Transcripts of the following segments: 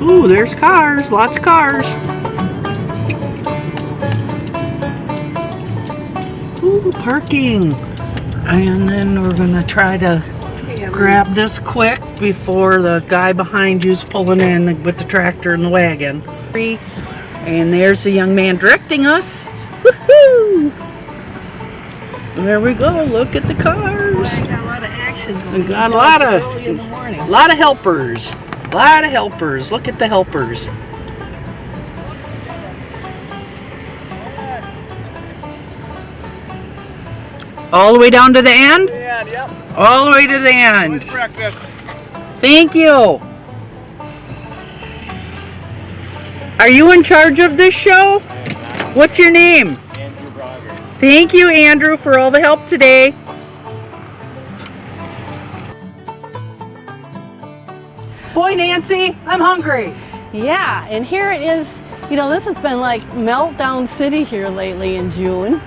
Ooh, there's cars, lots of cars. Ooh, parking. And then we're gonna try to grab this quick before the guy behind you's pulling in with the tractor and the wagon. And there's the young man directing us. Woohoo! There we go. Look at the cars. We got a lot of action going on. We got a lot of helpers. A lot of helpers. Look at the helpers. All the way down to the end? Yeah, yep. All the way to the end. Good breakfast. Thank you. Are you in charge of this show? What's your name? Andrew Roger. Thank you, Andrew, for all the help today. Boy, Nancy, I'm hungry. Yeah, and here it is. You know, this has been like meltdown city here lately in June.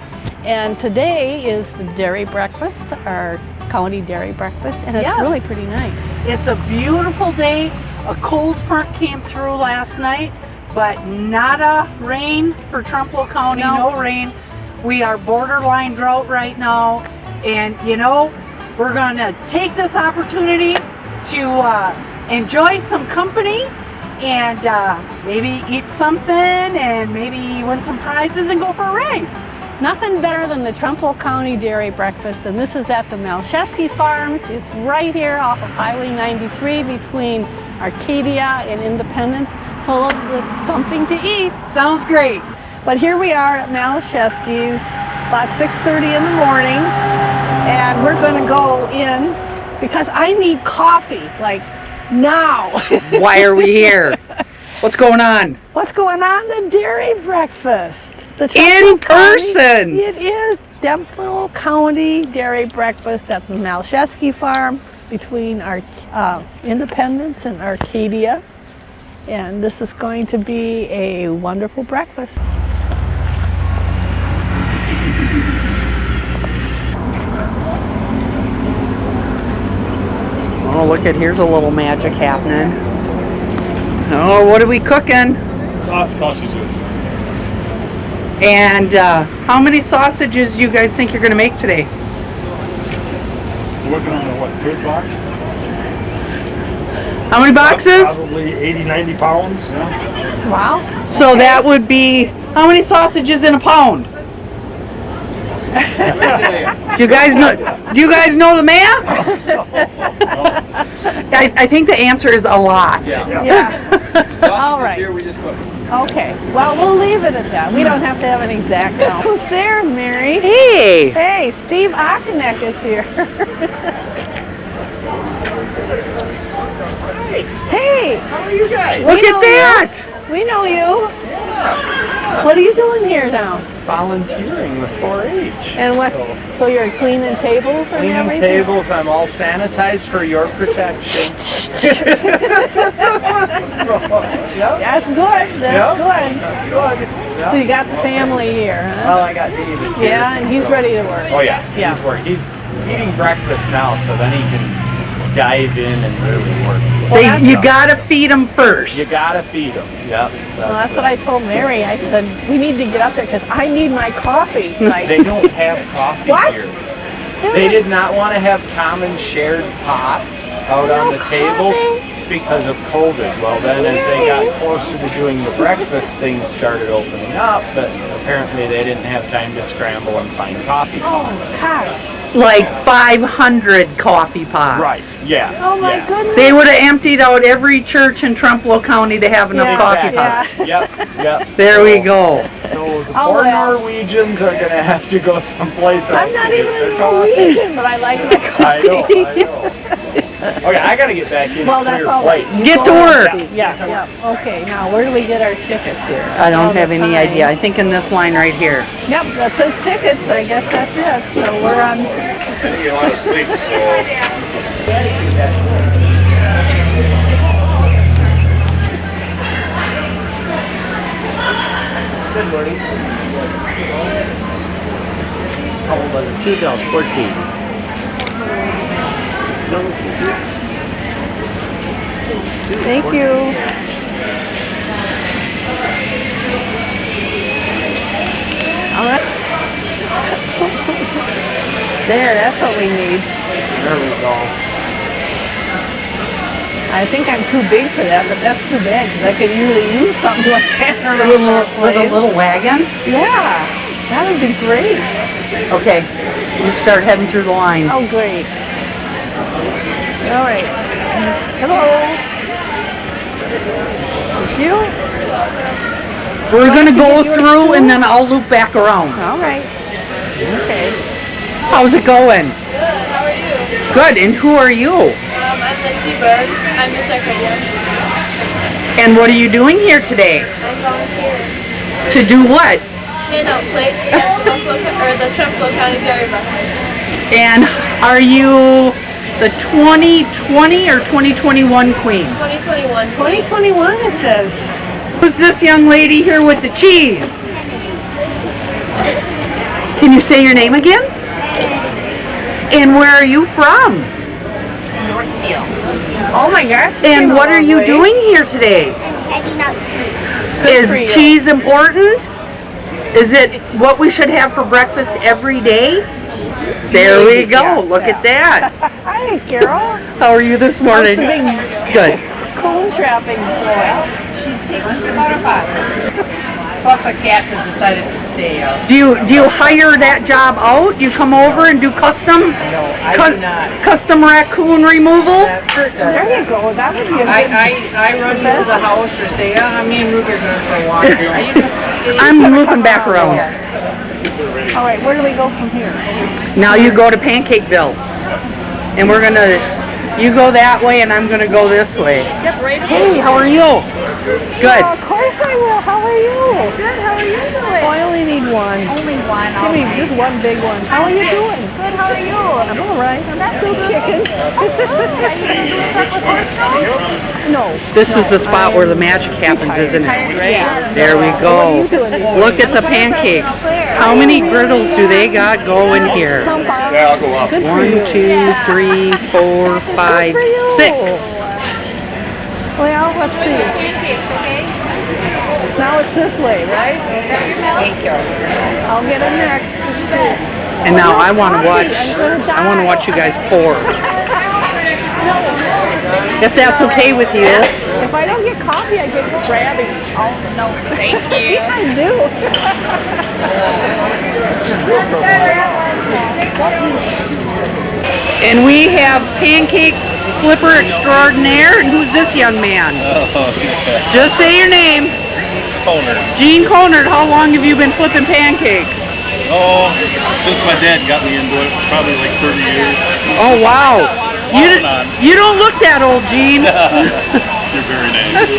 And today is the dairy breakfast, our county dairy breakfast, and it's really pretty nice. It's a beautiful day. A cold front came through last night, but nada rain for Trempealeau County, no rain. We are borderline drought right now, and you know, we're gonna take this opportunity to enjoy some company and maybe eat something and maybe win some prizes and go for a ride. Nothing better than the Trempealeau County Dairy Breakfast, and this is at the Malcheski Farms. It's right here off of Highway 93 between Arcadia and Independence. So let's get something to eat. Sounds great. But here we are at Malcheski's, about 6:30 in the morning, and we're going to go in because I need coffee, like now. Why are we here? What's going on? What's going on? The dairy breakfast. In person. It is Trempealeau County Dairy Breakfast at the Malcheski Farm between our Independence and Arcadia. And this is going to be a wonderful breakfast. Oh, look at, here's a little magic happening. Oh, what are we cooking? Sausages. And how many sausages do you guys think you're going to make today? We're working on a, what, third box? How many boxes? Probably 80, 90 pounds. Yeah. Wow. So that would be, how many sausages in a pound? Do you guys know the math? I think the answer is a lot. Yeah. All right. Here we just cook. Okay. Well, we'll leave it at that. We don't have to have an exact count. Who's there, Mary? Hey. Hey, Steve Ockeneck is here. Hey. How are you guys? Look at that. We know you. Yeah. What are you doing here now? Volunteering with 4-H. And what? So you're cleaning tables and Cleaning everything? tables, I'm all sanitized for your protection. That's good. That's good. That's good. So you got the family here, huh? Well, I got David here. Yeah, and he's so- ready to work. Oh yeah, Yeah. he's working. He's eating breakfast now, so then he can dive in and really work. You gotta feed them first. You gotta feed them. Yep. Well, that's what I told Mary. I said, we need to get up there because I need my coffee. Like, They don't have coffee What? here. They did not want to have common shared pots out on the tables because of COVID. Well, then as they got closer to doing the breakfast, things started opening up, but apparently they didn't have time to scramble and find coffee pots. oh, gosh. Like 500 coffee pots. Right, yeah. Oh, my yeah. goodness. They would have emptied out every church in Trempealeau County to have enough Yeah. coffee Exactly. pots. Yep. There we go. So the Oh, poor well. Norwegians are going to have to go someplace else I'm not to get even their a coffee. Norwegian, but I like my coffee. I know. Okay, I got to get back in Well, and that's clear all right. plates. Get to work. Yeah. Okay, now where do we get our tickets here? I don't have any Sign. idea. I think in this line right here. Yep, that says tickets. I guess that's it. So we're on. You want to sleep, Good morning. How old was it? 2014. Thank you. There, that's what we need. There we go. I think I'm too big for that, but that's too bad because I could usually use something like that around that With a place. little wagon? Yeah, that would be great. Okay, you start heading through the line. Oh, great. All right. Hello. Thank you. We're gonna go Yours through too? and then I'll loop back around. All right. Okay. How's it going? Good, how are you? Good, and who are you? I'm Lindsay Berg. I'm the secretary. And what are you doing here today? I'm volunteering. To do what? Hand out plates at the Trempealeau County Dairy Breakfast. And are you the 2020 or 2021 queen? 2021. 2021 it says. Who's this young lady here with the cheese? Can you say your name again? And where are you from? Oh my gosh. And what are you doing here today? Handing out cheese. Good for Is you. cheese important? Is it what we should have for breakfast every day? There we go. Look at that. Hi, Carol. How are you this morning? How's the big Good. cone trapping boy? Plus a cat has decided to stay out. Do you hire that job out? You come over and do custom? No, I do not. Custom raccoon removal? There you go. That would be a good. I run into the house or say, me and Ruby are going for a walk. I'm looping back around. All right, where do we go from here? Now you go to Pancakeville. And we're gonna, you go that way and I'm gonna go this way. Hey, how are you? Good. Of course I will. How are you? Good, how are you doing? Oh, I only need one. Only one. Give me just one big one. How are you doing? Good, how are you? I'm all right. I'm still kicking. Are you going to do a couple horse shows? No. This is the spot where the magic happens, isn't it? Yeah. There we What are go. you doing? Look at the pancakes. How many griddles do they got going here? Yeah, I'll go up. Good for you. 1, 2, 3, 4, 5, 6. Well, let's see. Pancakes, okay? Now it's this way, right? Thank you. I'll get it next. And now I want to watch you guys pour. If that's okay with you. If I don't get coffee, I get crabby. Oh, no, thank you. I do. And we have pancake flipper extraordinaire. And who's this young man? Just say your name. Conard. Gene Conard. How long have you been flipping pancakes? Oh, since my dad got me into it, probably like 30 years. Oh wow. You don't look that old, Gene. You're very nice.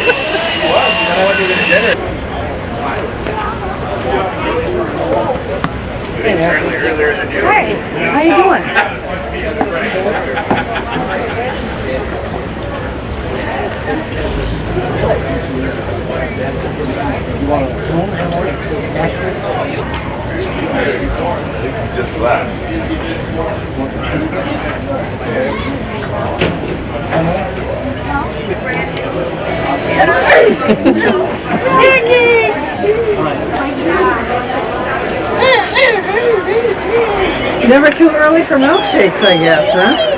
Hey, how you doing? Never too early for milkshakes, I guess, huh?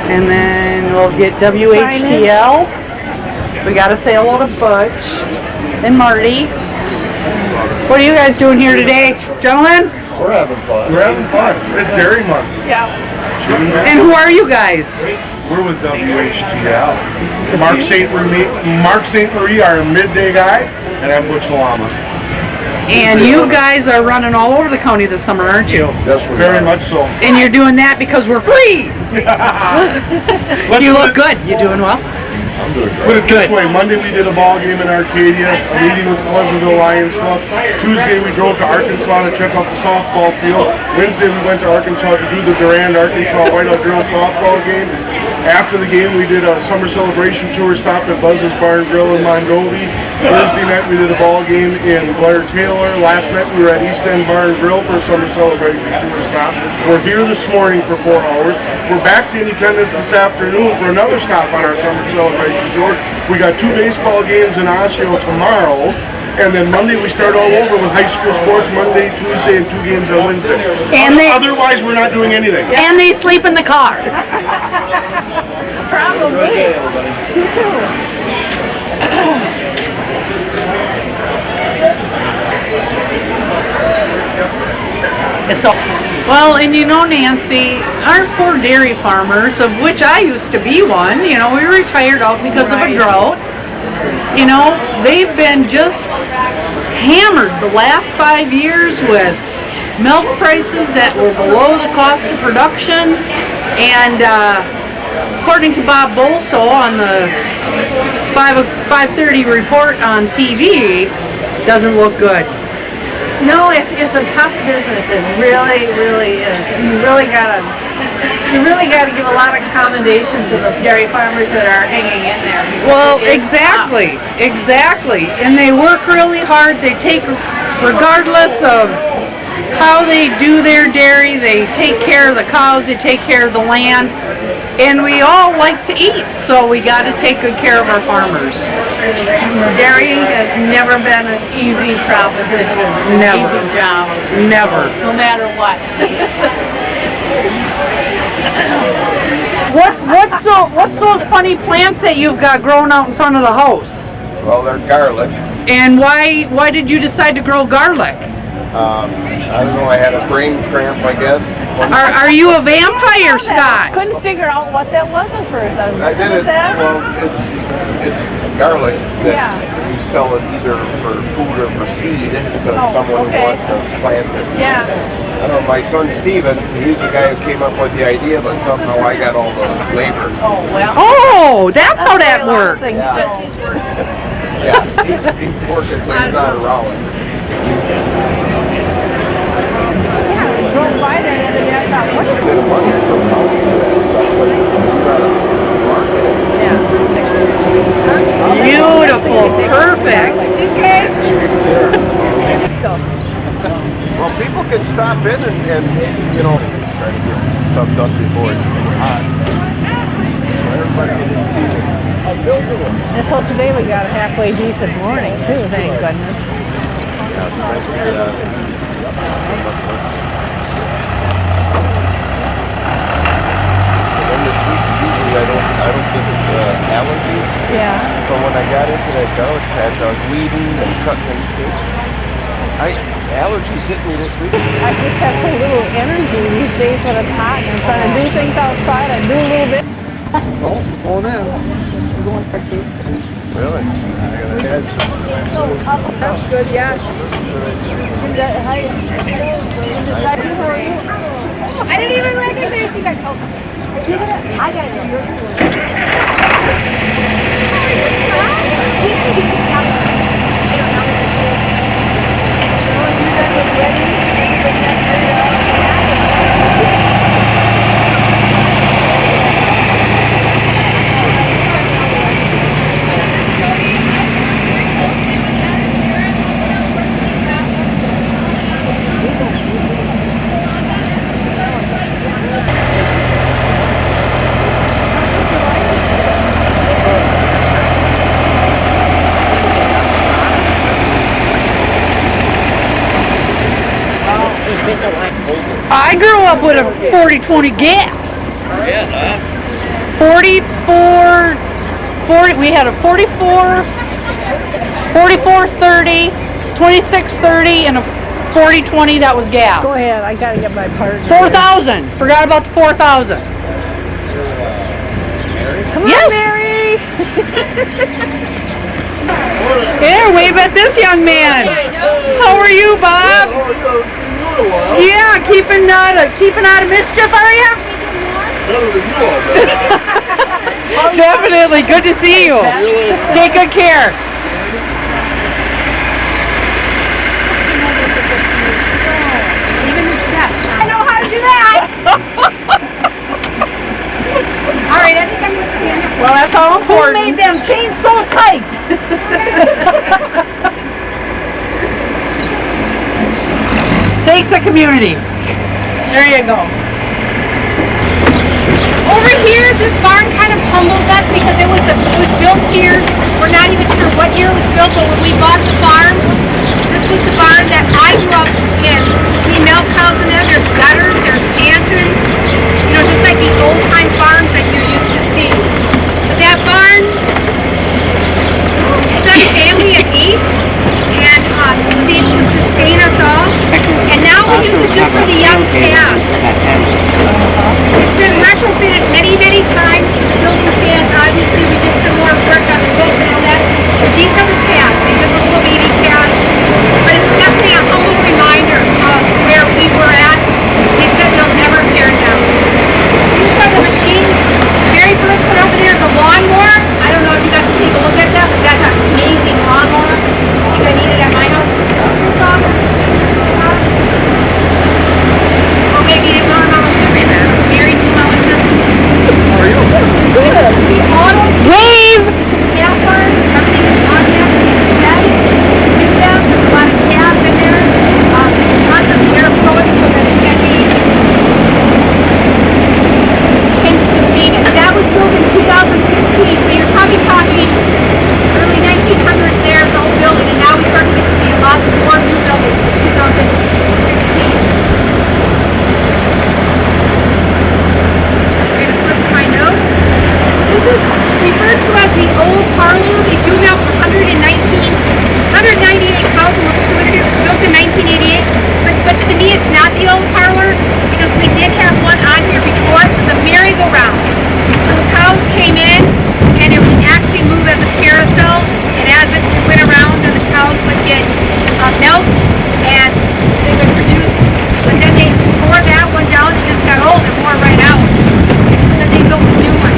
And then we'll get WHTL. We got to say hello to Butch and Marty. What are you guys doing here today, gentlemen? We're having fun. We're having fun. It's Dairy Month. Yeah. And who are you guys? We're with WHTL. Mark St. Marie, our midday guy, and I'm Butch Lama. And you guys are running all over the county this summer, aren't you? Yes, very much so. And you're doing that because we're free. You look good. You doing well? I'm doing good. Put it this way, Monday we did a ball game in Arcadia, a meeting with Pleasantville Lions Club. Tuesday we drove to Arkansas to check out the softball field. Wednesday we went to Arkansas to do the Durand, Arkansas Whiteout Girls softball game. After the game, we did a summer celebration tour, stopped at Buzz's Bar and Grill in Mondovi. Thursday night, we did a ball game in Blair Taylor. Last night, we were at East End Bar and Grill for a summer celebration tour stop. We're here this morning for 4 hours. We're back to Independence this afternoon for another stop on our summer celebration tour. We got 2 baseball games in Osseo tomorrow. And then Monday we start all over with high school sports, Monday, Tuesday, and 2 games on Wednesday. And otherwise, we're not doing anything. And they sleep in the car. Probably. You too. It's all well, and you know, Nancy, our poor dairy farmers, of which I used to be one, you know, we retired out because of a drought. You know, they've been just hammered the last 5 years with milk prices that were below the cost of production, and according to Bob Bolso on the 5:30 report on TV, doesn't look good. No, it's a tough business. It really, really is. You really gotta give a lot of commendation to the dairy farmers that are hanging in there. Well, exactly. And they work really hard. They take, regardless of how they do their dairy, they take care of the cows, they take care of the land. And we all like to eat, so we got to take good care of our farmers. Dairy has never been an easy proposition. Never. Easy job. Never. No matter what. What's those funny plants that you've got growing out in front of the house? Well, they're garlic. And why did you decide to grow garlic? I don't know, I had a brain cramp, I guess. Are you a vampire, Scott? Couldn't figure out what that was at first. I did it, well, it's garlic that you sell it either for food or for seed to someone who wants to plant it. Yeah. I don't know, my son Steven, he's the guy who came up with the idea, but somehow I got all the labor. Oh, well. Oh, that's how that works. Yeah, he's working, so he's not around. Drove by there the other day, I thought, what is They want you per pound for that stuff, but you gotta market it. Beautiful, perfect. Well, people can stop in and you know, try to get stuff done before it's too hot. And so today we got a halfway decent morning too, thank goodness. I don't get allergies. Yeah. But when I got into that garlic patch, I was weeding and cutting them sticks. Allergies hit me this week. I just have so little energy these days when it's hot and I'm trying to do things outside. I do a little bit. On in. Really? That's good, yeah. I didn't even recognize you guys. I got I grew up with a 40-20 gas. Yeah, 40, we had a 44, 44-30, 26-30, and a 40-20 that was gas. Go ahead, I gotta get my part. 4,000. Forgot about the 4,000. Come on, Yes. Mary! Here, wave at this young man. How are you, Bob? Yeah, keeping out of mischief, are you? Definitely. Good to see you. Take good care. even the steps. I know how to do that. All right, I think I'm gonna stand up. Well, that's all important. Who made them chains so tight? Takes a community. There you go. Over here, this barn kind of humbles us because it was built here. We're not even sure what year it was built, but when we bought the farms, this was the barn that I grew up in. We milk cows in there. There's gutters, there's stanchions, just like the old time farms that you're used to seeing. But that barn, it's got a family of 8, and was able to sustain us all. And now we use it just for the young calves. It's been retrofitted many, many times for the building stands. Obviously, we did some more work on the roof and all that. But these are the calves. These are the little baby calves. But it's definitely a humble reminder of where we were at. They said they'll never tear it down. These are the machine. The very first one over there is a lawnmower. I don't know if you got to take a look at that, but that's an amazing lawnmower. I think I need it at my house. Or maybe it's on Mama Sugar there. Married to Mama Sugar. How are you? Good. The auto. Wave! Calf barn. Everything is on there. Do them. There's a lot of calves in there. Tons of air flowing so that it can sustain it. That was built in 2016, so you're probably talking early 1900s there is the old building, and now we start to get to be a lot more new buildings in 2016. I'm going to flip my notes. This is referred to as the old parlor. They do now for 198 cows, almost 200. It was built in 1988. But to me, it's not the old parlor because we did have one on here before. It was a merry-go-round. So the cows came in and it would actually move as a carousel. And as it went around, the cows would get milked and they would produce. But then they tore that one down. It just got old and wore right out. So then they built a new one.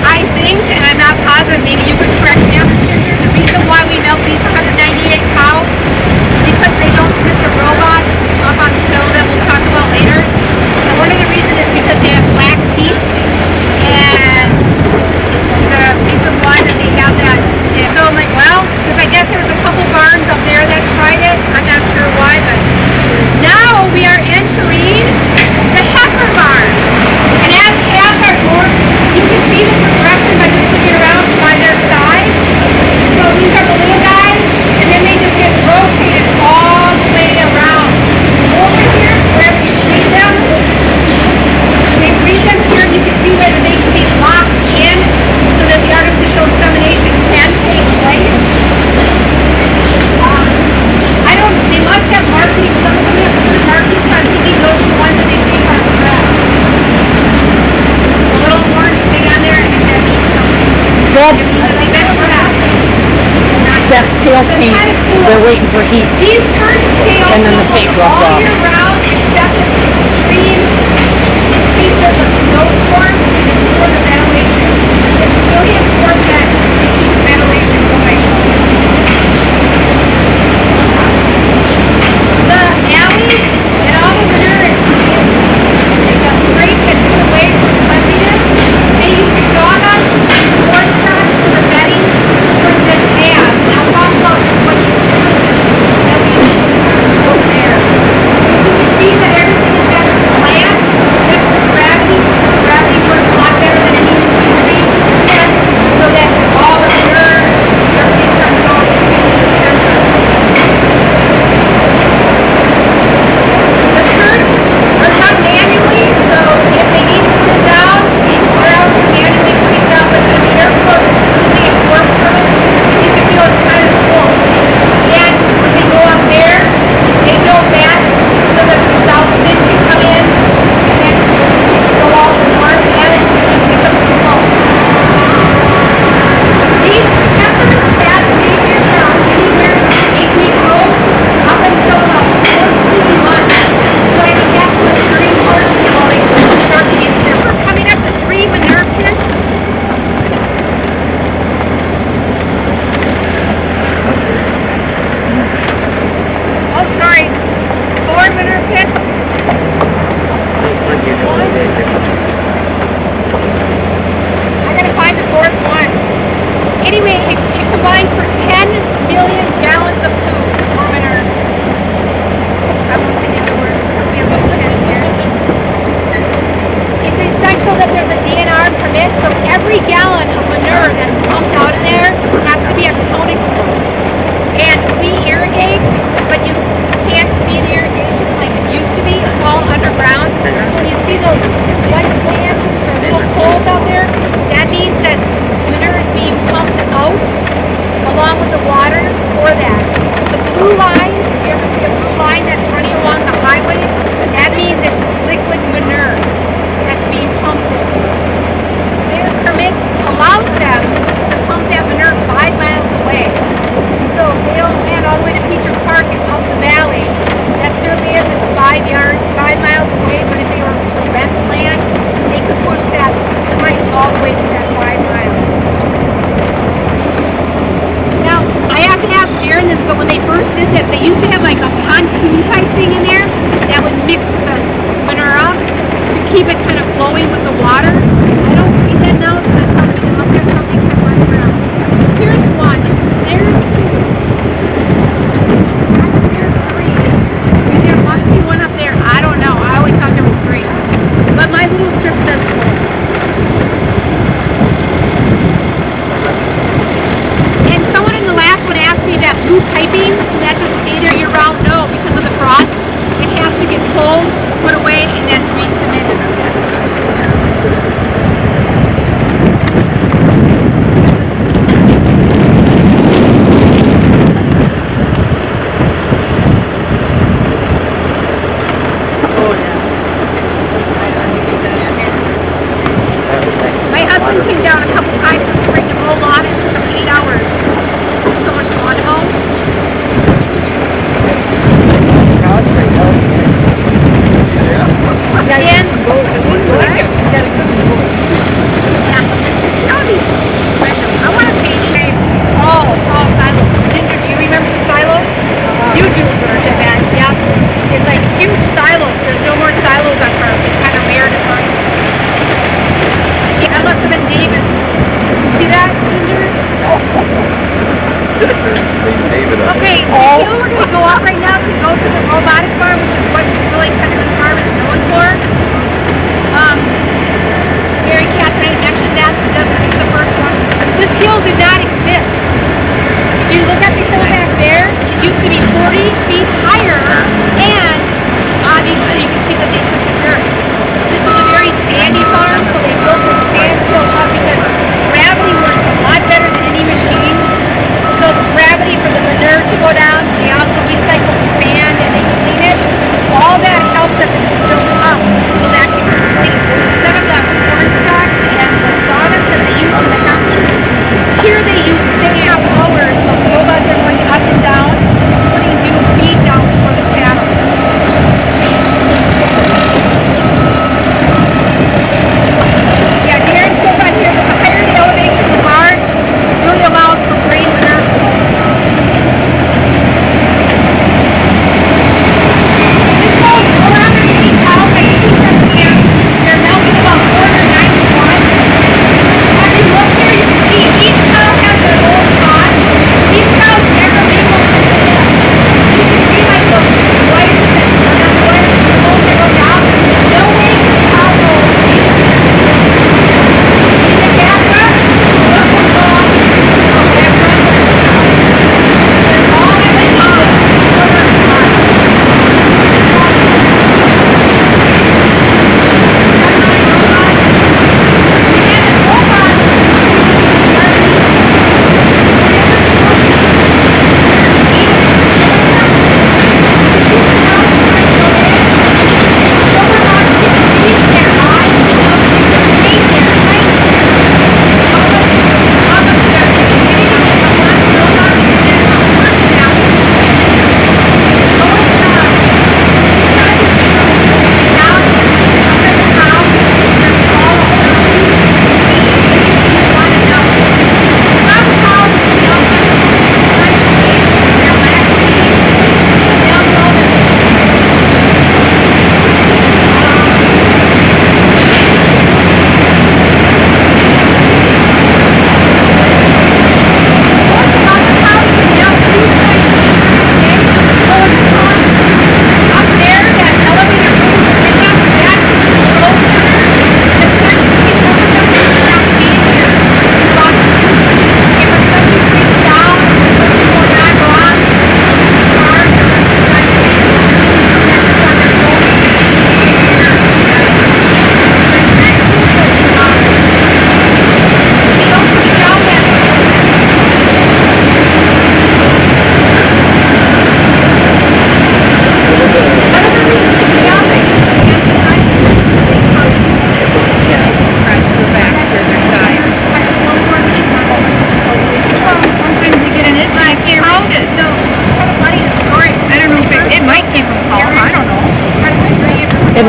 I think, and I'm not positive, maybe you could correct me on this figure, the reason why we milk these 198 cows is because they don't fit the robots up on the hill that we'll talk about later. And one of the reasons is because they have black teats, and the reason why that they have that is so I'm like, well, because I guess there was a couple barns up there that tried it. I'm not sure why, but now we are entering the heifer barn. And as calves are born, you can see the that's tail paint. They're waiting for heat. These curtains stay open And then the paint rubs all off. year round, except in extreme cases of snowstorms, and it's for the ventilation. It's really important that we keep ventilation going. The alley and all the manure is a scrape and put away for cleanliness. They use sawdust and corn stalks for the bedding for the tabs. And I'll talk about what you do that we over there. You can see that everything is at a slant. That's for gravity, because gravity works a lot better than any machinery can, so that all the manure, everything goes to the center. The curtains are done manually, so if they need to put it down, they're out manually put it down, but the air flow is really important for them. You can feel it's kind of full. And when they go up there, they go back so that the south wind can come in and then go out the north end just because of the flow. These heifers have stayed here from anywhere 8 weeks old up until about 14 months. So I think that's when pretty hard to start to get there. We're coming up to 3 manure pits. Oh, sorry. 4 manure pits. I gotta find the 4th one. Anyway, it combines for 10 million gallons of food for manure. I won't say the other word. We have a little bit in here. It's essential that there's a DNR permit, so every gallon of manure that's pumped out in there has to be accounted for. And we irrigate, but you can't see the irrigation like it used to be. It's all underground. So when you see those white flames or little poles out there, that means that manure is being pumped out along with the water for that. The blue lines, if you ever see a blue line that's running along the highways, that means it's liquid manure that's being pumped in. Their permit allows them to pump that manure 5 miles away. So they don't land all the way to Peter Park and up the valley. That certainly isn't 5 miles away, but if they were to rent land, they could push that pipe all the way to that 5 miles. Now, I have to ask Darren this, but when they first did this, they used to have like a pontoon type thing in there that would mix the manure out to keep it kind of flowing with the water. I don't see that now, so that tells me they must have something kind of underground. Here's one. There's 2. There's 3. And there must be one up there. I don't know. I always thought there was 3. But my little script says 4. And someone in the last one asked me that blue piping, that just stay there year round? No, because of the frost. It has to get pulled, put away, and then re-cemented. My husband came down a couple times this spring to mow lawn. It took him 8 hours. There's so much lawn to mow. Again, I want to paint tall silos. Ginger, do you remember the silos? You do, Bergman. Yeah. It's like huge silos. There's no more silos on farms. It's kind of rare to find. Yeah, that must have been David. You see that, Ginger? Okay, the hill we're going to go up right now to go to the robotic farm, which is what really kind of this farm is known for. Mary Catherine mentioned that this is the first one. This hill did not exist. If you look at the hill back there, it used to be 40 feet higher, and obviously you can see that they took the dirt. This is a very sandy farm, so they built the sand hill up because gravity works a lot better than any machine. So the gravity for the manure to go down, they also recycle the sand and they clean it. All that helps that this is built up so that it can sink. Instead of the corn stalks and the sawdust that they use for the heifer, here they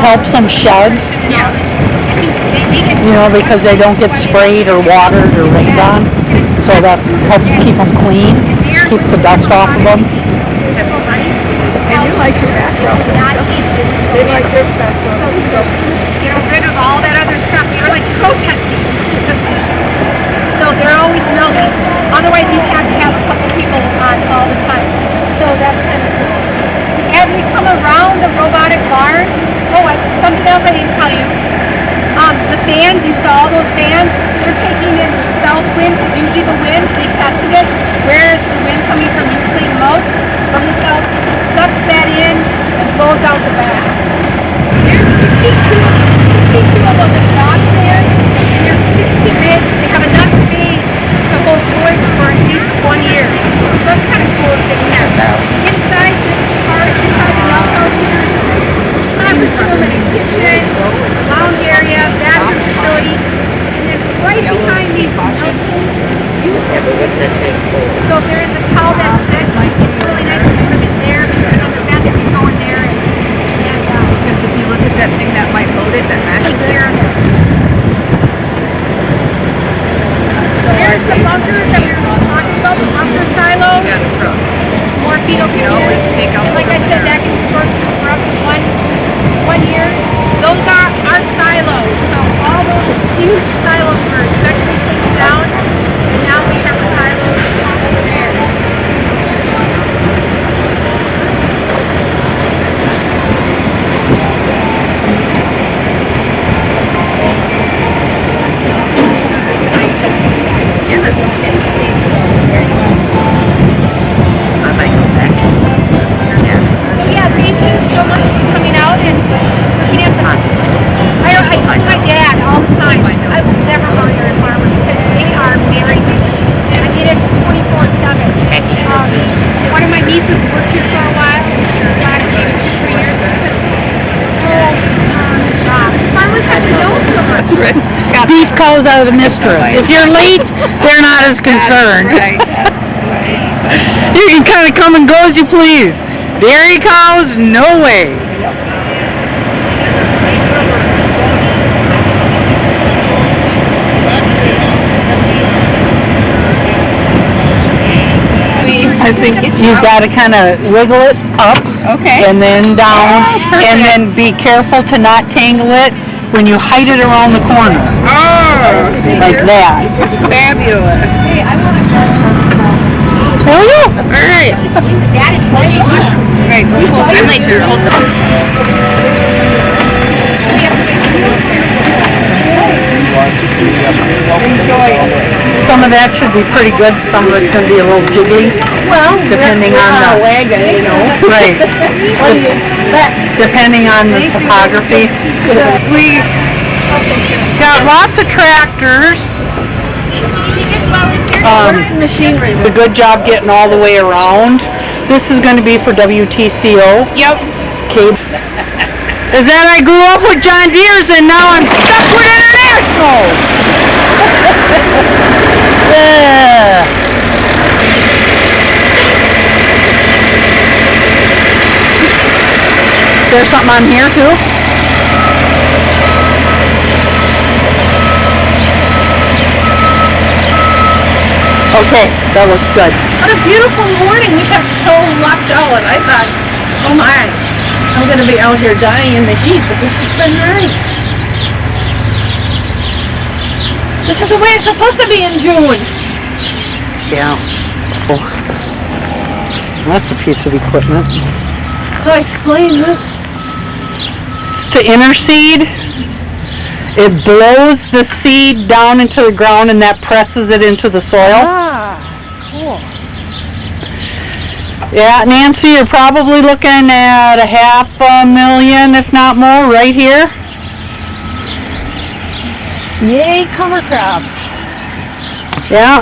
helps them shed, Yeah. you know, because they don't get sprayed or watered or rained on. So that helps keep them clean, keeps the dust off of them. And you like your background. They like your background. So, get rid of all that other stuff. They're like protesting. So they're always milking. Otherwise, you have to have a couple people on all the time. So that's kind of cool. As we come around the robotic barn, something else I didn't tell you. The fans, you saw all those fans, they're taking in the south wind, because usually the wind, they tested it, whereas the wind coming from usually most from the south sucks that in and blows out the back. There's 62 of those exhaust fans, and there's 60 big. They have enough space to hold wood for at least 1 year. So that's kind of cool to get in there. Inside this part, inside the outhouse here, there's a conference room and a kitchen, lounge area, bathroom facilities, and then right behind these mountains, you have sick. So if there is a cow that's sick, it's really nice to put it there because then the vets can go in there and Because if you look at that thing that might load it, that matches take it. care of it. There's the bunkers that we were talking about, the bunker silos. Yeah, that's rough. Some more feed over You can always take out And like I some said, there. that can store this for up to one year. Those are our silos. So all those huge silos were eventually taken down, and now we have the silos over there. So yeah, thank you so much for coming out and looking at the I tell my dad all the time, I will never buy a farmer because they are married to it. I mean, it's 24/7. One of my nieces worked here for a while, and she was lasting even 3 years just because they're always on the job. Farmers have to know so much. Beef cows are the mistress. If you're late, they're not as concerned. You can kind of come and go as you please. Dairy cows, no way. I think You got to kind of wiggle it up, Okay. and then down, and then be careful to not tangle it when you hide it around the corner, Oh, like that. fabulous. There we go. All right. That is plenty of mushrooms. Right, go hold. I'm like your hold. Some of that should be pretty good. Some of it's going to be a little jiggly. Well, depending on the wagon, you know. right. Depending on the topography. We got lots of tractors. Machinery. A good job getting all the way around. This is going to be for WTCO. Yep. Kids. Is that I grew up with John Deere's and now I'm stuck with International. Yeah. Is there something on here too? Okay, that looks good. What a beautiful morning. We have so lucked out. I thought, oh my, I'm going to be out here dying in the heat, but this has been nice. This is the way it's supposed to be in June. Yeah. Oh. That's a piece of equipment. So explain this. It's to interseed. It blows the seed down into the ground and that presses it into the soil. Ah, cool. Yeah, Nancy, you're probably looking at $500,000, if not more, right here. Yay, cover crops. Yeah.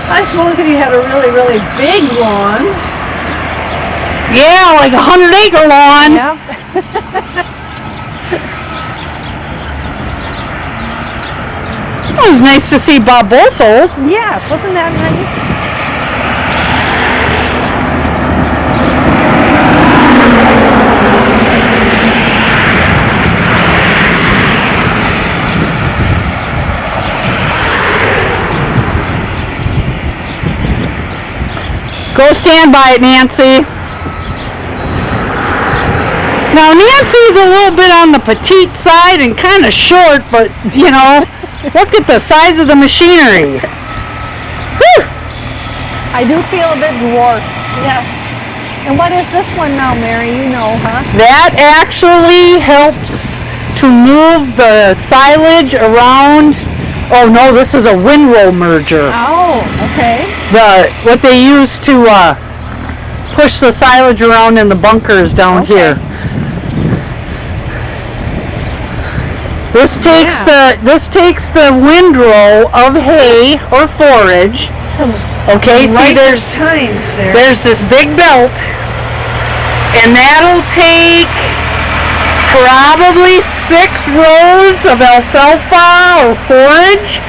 I suppose if you had a really, really big lawn. Yeah, like 100-acre lawn. Yep. it was nice to see Bob Bosold. Yes, wasn't that nice? Go stand by it, Nancy. Now, Nancy's a little bit on the petite side and kind of short, but, you know, look at the size of the machinery. Whew. I do feel a bit dwarfed. Yes. And what is this one now, Mary? You know, huh? That actually helps to move the silage around. Oh, no, this is a windrow merger. Oh, okay. What they use to push the silage around in the bunkers down here. This takes the windrow of hay or forage. Okay, see there's this big belt, and that'll take probably 6 rows of alfalfa or forage,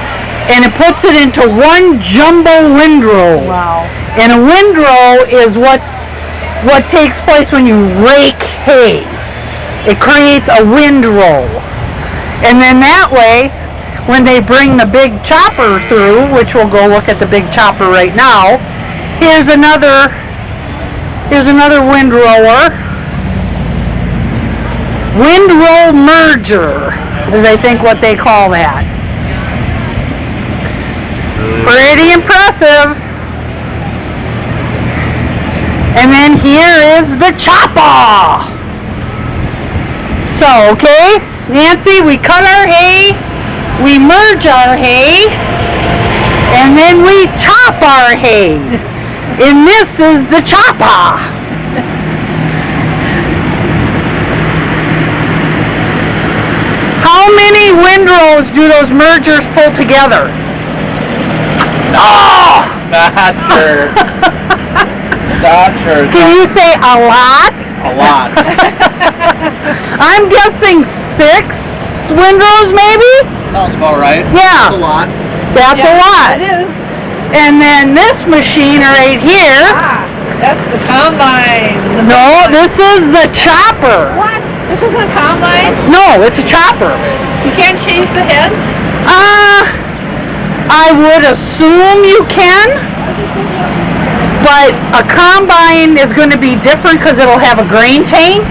and it puts it into one jumbo windrow. Wow. And a windrow is what takes place when you rake hay. It creates a windrow. And then that way, when they bring the big chopper through, which we'll go look at the big chopper right now, here's another windrower. Windrow merger is I think what they call that. Pretty impressive. And then here is the chopper. So, okay, Nancy, we cut our hay, we merge our hay, and then we chop our hay. And this is the chopper. How many windrows do those mergers pull together? Oh! Not sure. Not sure. Can you say a lot? A lot. I'm guessing 6 windrows maybe? Sounds about right. Yeah. That's a lot. That's a lot. It is. And then this machine right here. That's the combine. No, this is the chopper. What? This isn't a combine? No, it's a chopper. You can't change the heads? I would assume you can, but a combine is going to be different because it'll have a grain tank.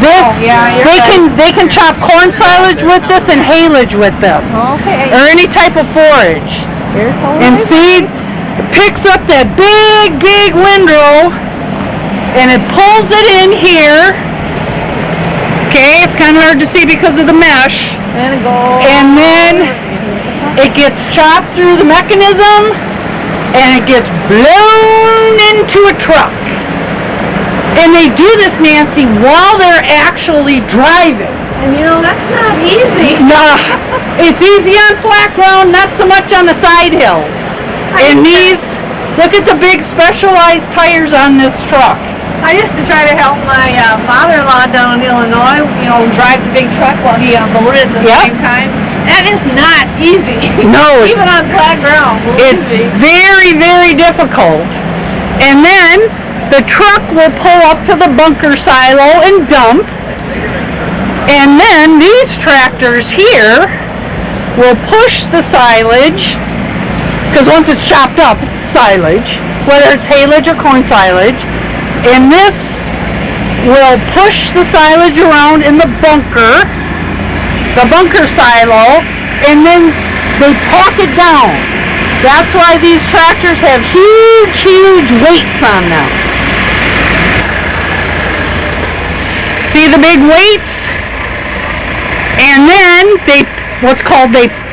This, they can chop corn silage with this and haylage with this, Okay. or any type of forage. And see, it picks up that big windrow, and it pulls it in here. Okay, it's kind of hard to see because of the mesh. And then it gets chopped through the mechanism, and it gets blown into a truck. And they do this, Nancy, while they're actually driving. And you know, that's not easy. Nah, it's easy on flat ground, not so much on the side hills. And these, look at the big specialized tires on this truck. I used to try to help my father-in-law down in Illinois, you know, drive the big truck while he unloaded at the same time. That is not easy. No, even on flat ground. It's very, very difficult. And then the truck will pull up to the bunker silo and dump. And then these tractors here will push the silage, because once it's chopped up, it's silage, whether it's haylage or corn silage. And this will push the silage around in the bunker silo, and then they pack it down. That's why these tractors have huge weights on them. See the big weights? And then they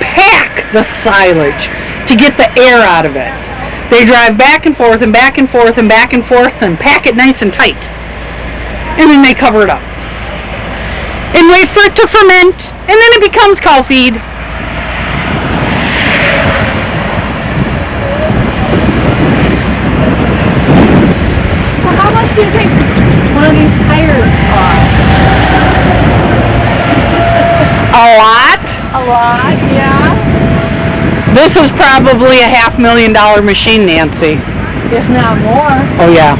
pack the silage to get the air out of it. They drive back and forth and back and forth and back and forth and pack it nice and tight. And then they cover it up. And wait for it to ferment, and then it becomes cow feed. So how much do you think one of these tires cost? A lot. A lot, yeah. This is probably a $500,000 machine, Nancy. if not more. Oh yeah,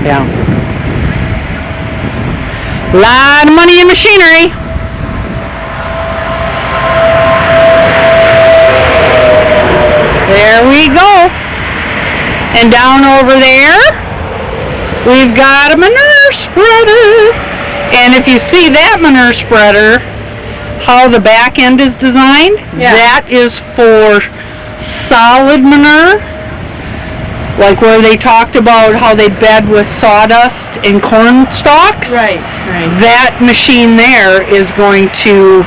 yeah. Lot of money in machinery. There we go. And down over there, we've got a manure spreader. And if you see that manure spreader, how the back end is designed, that is for solid manure. Like where they talked about how they bed with sawdust and corn stalks. Right. That machine there is going to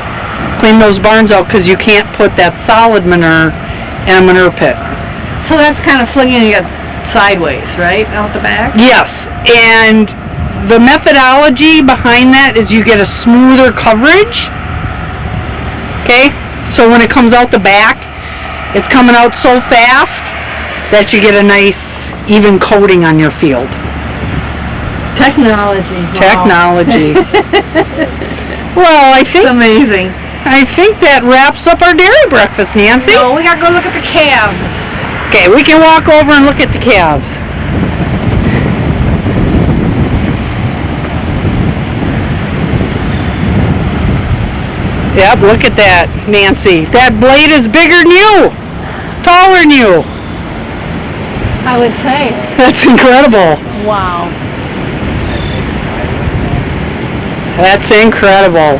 clean those barns out because you can't put that solid manure in a manure pit. So that's kind of flinging it sideways, right? Out the back? Yes, and the methodology behind that is you get a smoother coverage. Okay, so when it comes out the back, it's coming out so fast that you get a nice even coating on your field. Technology. Technology. Well, I think It's amazing. I think that wraps up our dairy breakfast, Nancy. So we gotta go look at the calves. Okay, we can walk over and look at the calves. Yep, look at that, Nancy. That blade is bigger than you, taller than you. I would say. That's incredible. Wow. That's incredible.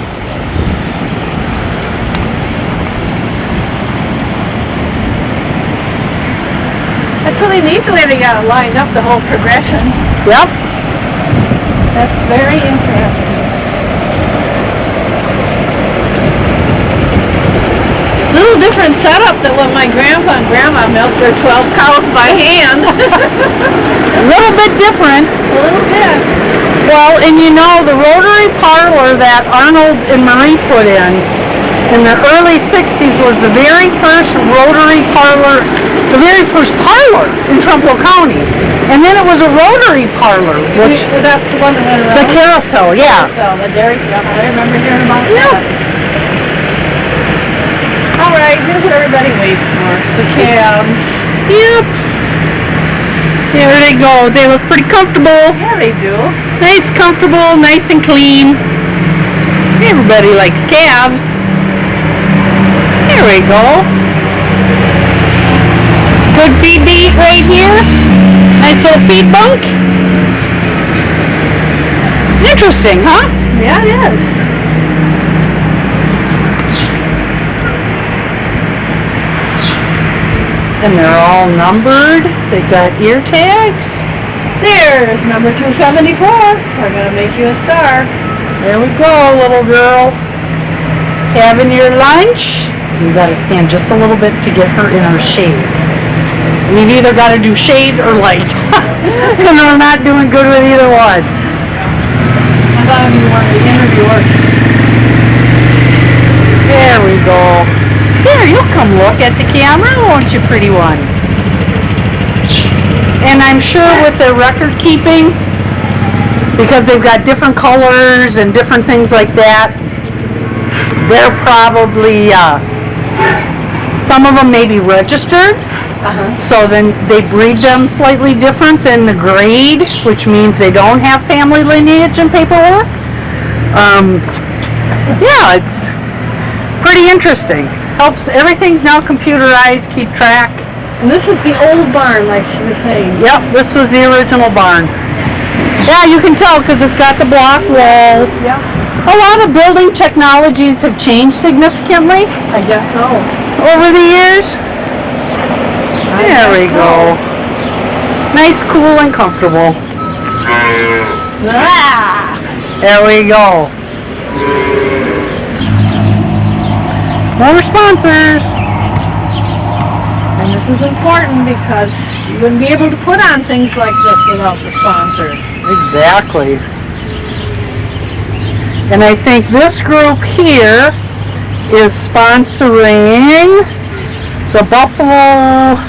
That's really neat the way they got it lined up, the whole progression. Yep. That's very interesting. Little different setup than when my grandpa and grandma milked their 12 cows by hand. A little bit different. A little bit. Well, and you know, the rotary parlor that Arnold and Marie put in the early 60s was the very first rotary parlor, the very first parlor in Trempealeau County. And then it was a rotary parlor, which, Was that the one that went around? the carousel, yeah. So the dairy, I remember hearing about that. All right, here's what everybody waits for. The calves. Yep. There they go. They look pretty comfortable. Yeah, they do. Nice, comfortable, nice and clean. Everybody likes calves. There we go. Good feed to eat right here. Nice little feed bunk. Interesting, huh? Yeah, it is. And they're all numbered. They've got ear tags. There's number 274. We're gonna make you a star. There we go, little girl. Having your lunch. You gotta stand just a little bit to get her in her shade. We've either got to do shade or light. And we're not doing good with either one. I thought you wanted to interview her. There we go. Here, you'll come look at the camera, won't you, pretty one? And I'm sure with their record keeping, because they've got different colors and different things like that, they're probably, some of them may be registered. So then they breed them slightly different than the grade, which means they don't have family lineage and paperwork. Yeah, it's pretty interesting. Helps, everything's now computerized, keep track. And this is the old barn, like she was saying. Yep, this was the original barn. Yeah, you can tell because it's got the block wall. Yeah, A lot of building technologies have changed significantly I guess so. over the years. There we go. Nice, cool, and comfortable. Ah! There we go. More sponsors. And this is important because you wouldn't be able to put on things like this without the sponsors. Exactly. And I think this group here is sponsoring the Buffalo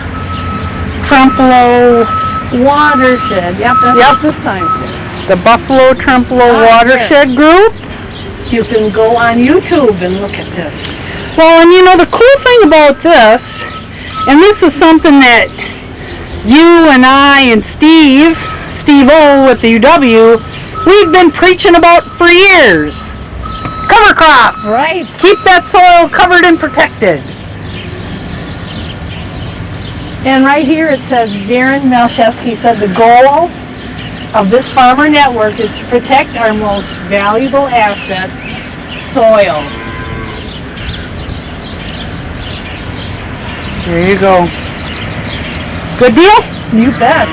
Trempealeau Watershed. Yep, that's Yep. what the sign says. the Buffalo Trempealeau Watershed Group. You can go on YouTube and look at this. Well, and you know the cool thing about this And this is something that you and I and Steve O with the UW, we've been preaching about for years. Cover crops. Right. Keep that soil covered and protected. And right here it says, Darren Malcheski said the goal of this farmer network is to protect our most valuable asset, soil. There you go. Good deal? You bet.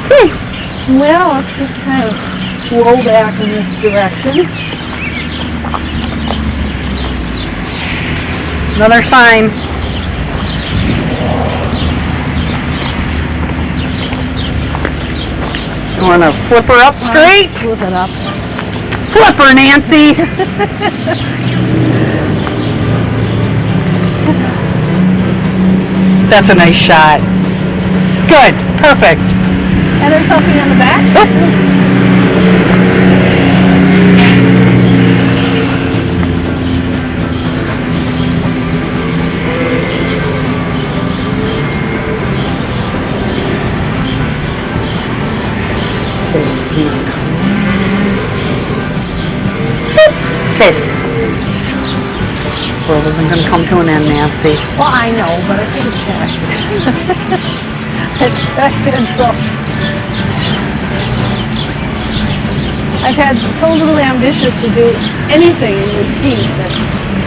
Okay. Well, let's just kind of flow back in this direction. Another sign. You want to flip her up straight? Flip it up. Flip her, Nancy. That's a nice shot. Good. Perfect. And there's something on the back? Okay. World isn't going to come to an end, Nancy. Well, I know, but I think it's checked. It's checked, and so I've had so little ambitious to do anything in this heat that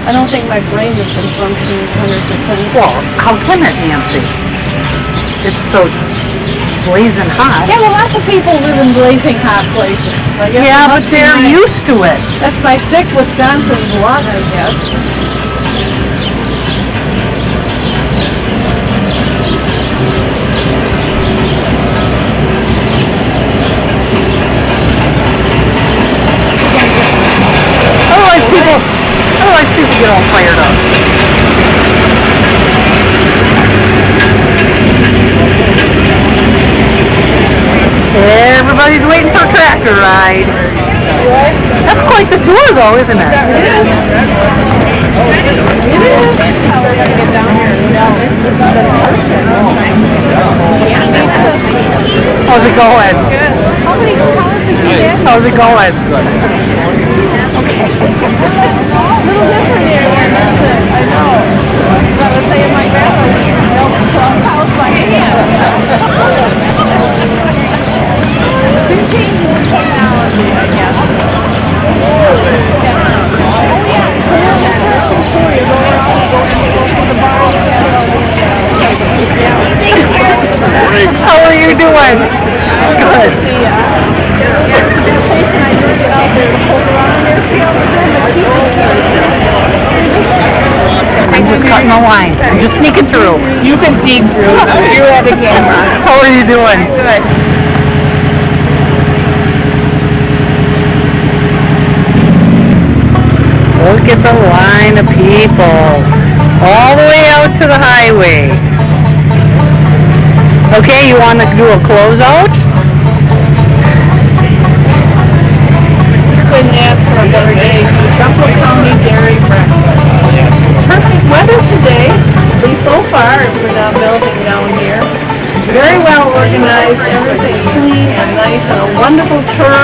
I don't think my brain has been functioning 100%. Well, how can it, Nancy? It's so blazing hot. Yeah, well, lots of people live in blazing hot places. I guess Yeah, it but must be they're my- used to it. That's my thick Wisconsin blood, I guess. Otherwise people get all fired up. Everybody's waiting for a tractor ride. That's quite the tour though, isn't it? How's it going? How's it going? Okay. A little different here. I know. I was saying my grandma built a house by hand. Been changing the technology, I guess. Oh, yeah. It's a little interesting story. You go around and go to the bar and How are you doing? Good. The station I heard it out there to poke around in there, feel the I'm just cutting the line. I'm just sneaking through. You can sneak through. You're at the camera. How are you doing? Good. Look at the line of people. All the way out to the highway. Okay, you want to do a closeout? Couldn't ask for a better day for the Trempealeau County Dairy Breakfast. Perfect weather today, at least so far. We're not melting down here. Very well organized, everything clean and nice, and a wonderful tour.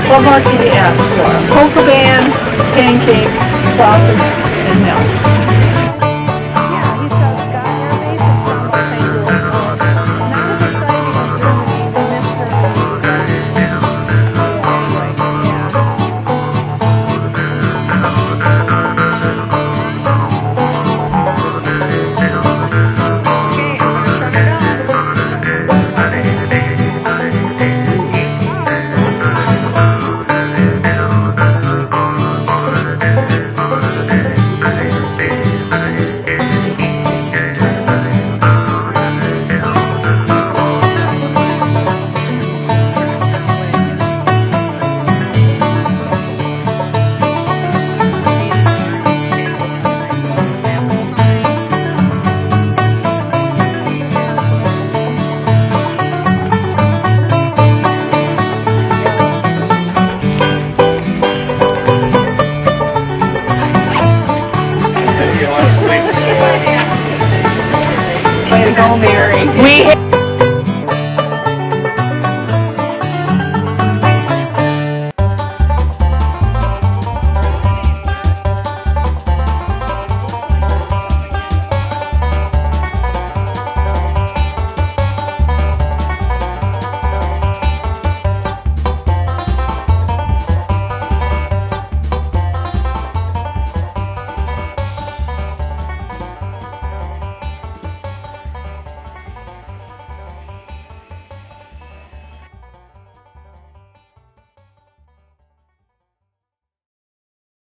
What more can you ask for? Polka band, pancakes, sausage